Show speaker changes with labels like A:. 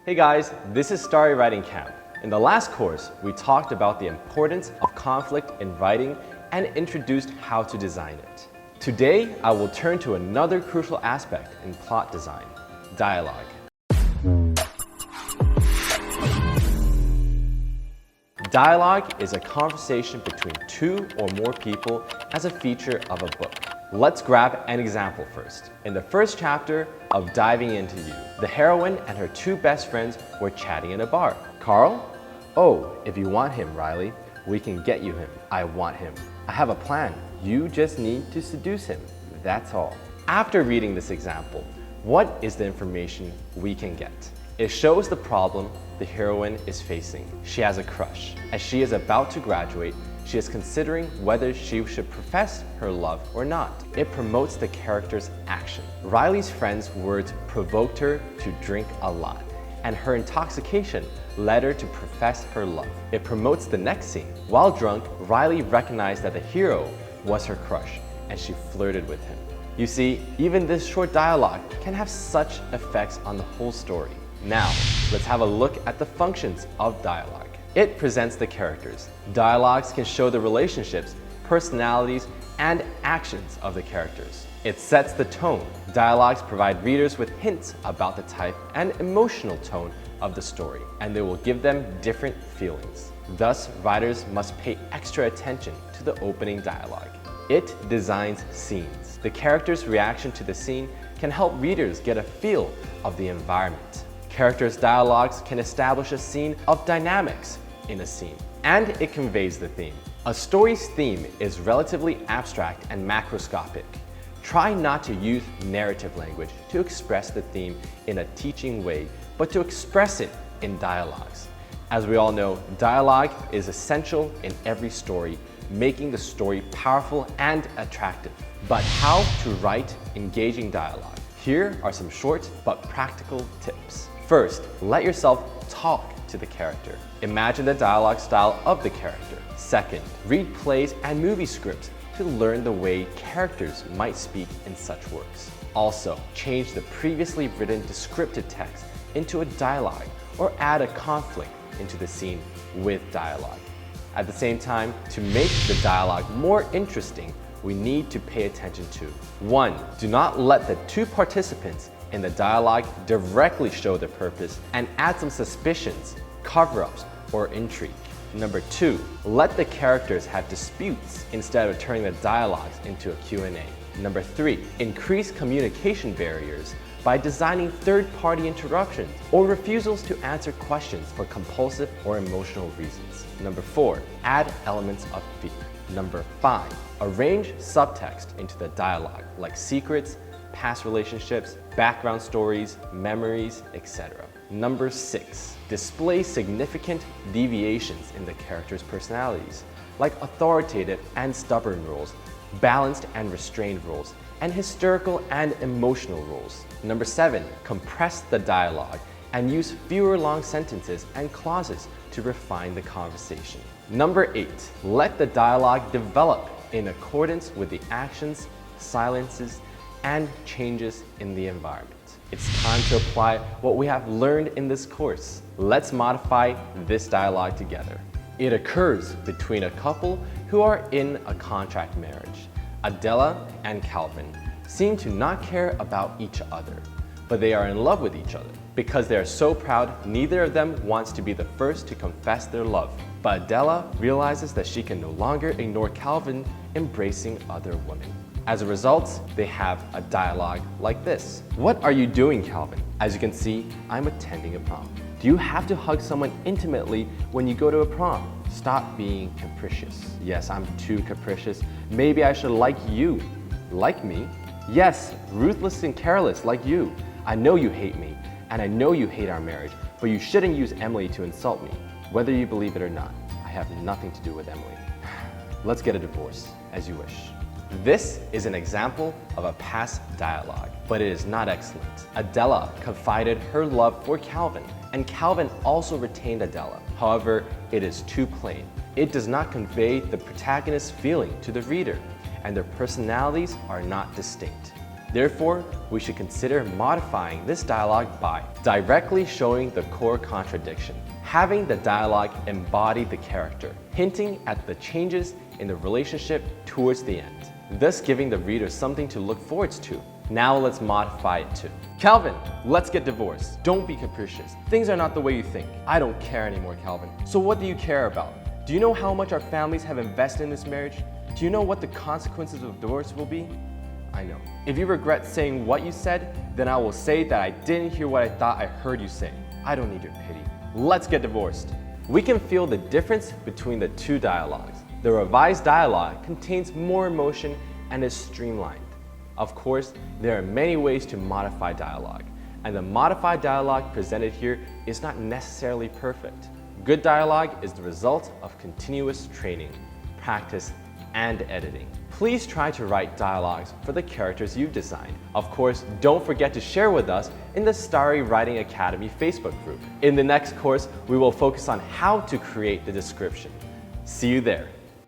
A: Hey guys, this is Stary Writing Camp. In the last course, we talked about the importance of conflict in writing and introduced how to design it. Today, I will turn to another crucial aspect in plot design, dialogue. Dialogue is a conversation between two or more people as a feature of a book. Let's grab an example first. In the first chapter of Diving Into You, the heroine and her two best friends were chatting in a bar. Carl? Oh, if you want him, Riley, we can get you him. I want him. I have a plan. You just need to seduce him. That's all. After reading this example, what is the information we can get? It shows the problem the heroine is facing. She has a crush. As she is about to graduate, she is considering whether she should profess her love or not. It promotes the character's action. Riley's friend's words provoked her to drink a lot, and her intoxication led her to profess her love. It promotes the next scene. While drunk, Riley recognized that the hero was her crush, and she flirted with him. You see, even this short dialogue can have such effects on the whole story. Now, let's have a look at the functions of dialogue. It presents the characters. Dialogues can show the relationships, personalities, and actions of the characters. It sets the tone. Dialogues provide readers with hints about the type and emotional tone of the story, and they will give them different feelings. Thus, writers must pay extra attention to the opening dialogue. It designs scenes. The character's reaction to the scene can help readers get a feel of the environment. Characters' dialogues can establish a scene of dynamics in a scene, and it conveys the theme. A story's theme is relatively abstract and macroscopic. Try not to use narrative language to express the theme in a teaching way, but to express it in dialogues. As we all know, dialogue is essential in every story, making the story powerful and attractive. But how to write engaging dialogue? Here are some short but practical tips. First, let yourself talk to the character. Imagine the dialogue style of the character. Second, read plays and movie scripts to learn the way characters might speak in such works. Also, change the previously written descriptive text into a dialogue or add a conflict into the scene with dialogue. At the same time, to make the dialogue more interesting, we need to pay attention to 1. Do not let the two participants in the dialogue directly show their purpose and add some suspicions, cover-ups, or intrigue. Number 2, let the characters have disputes instead of turning the dialogues into a Q&A. Number 3, increase communication barriers by designing third-party interruptions or refusals to answer questions for compulsive or emotional reasons. Number 4, add elements of fear. Number 5, arrange subtext into the dialogue like secrets, past relationships, background stories, memories, etc. Number 6, display significant deviations in the characters' personalities, like authoritative and stubborn roles, balanced and restrained roles, and hysterical and emotional roles. Number 7, compress the dialogue and use fewer long sentences and clauses to refine the conversation. Number 8, let the dialogue develop in accordance with the actions, silences, and changes in the environment. It's time to apply what we have learned in this course. Let's modify this dialogue together. It occurs between a couple who are in a contract marriage. Adela and Calvin seem to not care about each other, but they are in love with each other. Because they are so proud, neither of them wants to be the first to confess their love. But Adela realizes that she can no longer ignore Calvin embracing other women. As a result, they have a dialogue like this. What are you doing, Calvin? As you can see, I'm attending a prom. Do you have to hug someone intimately when you go to a prom? Stop being capricious. Yes, I'm too capricious. Maybe I should like you. Like me? Yes, ruthless and careless like you. I know you hate me, and I know you hate our marriage, but you shouldn't use Emily to insult me. Whether you believe it or not, I have nothing to do with Emily. Let's get a divorce, as you wish. This is an example of a past dialogue, but it is not excellent. Adela confided her love for Calvin, and Calvin also retained Adela. However, it is too plain. It does not convey the protagonist's feeling to the reader, and their personalities are not distinct. Therefore, we should consider modifying this dialogue by directly showing the core contradiction, having the dialogue embody the character, hinting at the changes in the relationship towards the end, thus giving the reader something to look forward to. Now let's modify it to: Calvin, let's get divorced. Don't be capricious. Things are not the way you think. I don't care anymore, Calvin. So what do you care about? Do you know how much our families have invested in this marriage? Do you know what the consequences of divorce will be? I know. If you regret saying what you said, then I will say that I didn't hear what I thought I heard you say. I don't need your pity. Let's get divorced. We can feel the difference between the two dialogues. The revised dialogue contains more emotion and is streamlined. Of course, there are many ways to modify dialogue, and the modified dialogue presented here is not necessarily perfect. Good dialogue is the result of continuous training, practice, and editing. Please try to write dialogues for the characters you've designed. Of course, don't forget to share with us in the Stary Writing Academy Facebook group. In the next course, we will focus on how to create the description. See you there.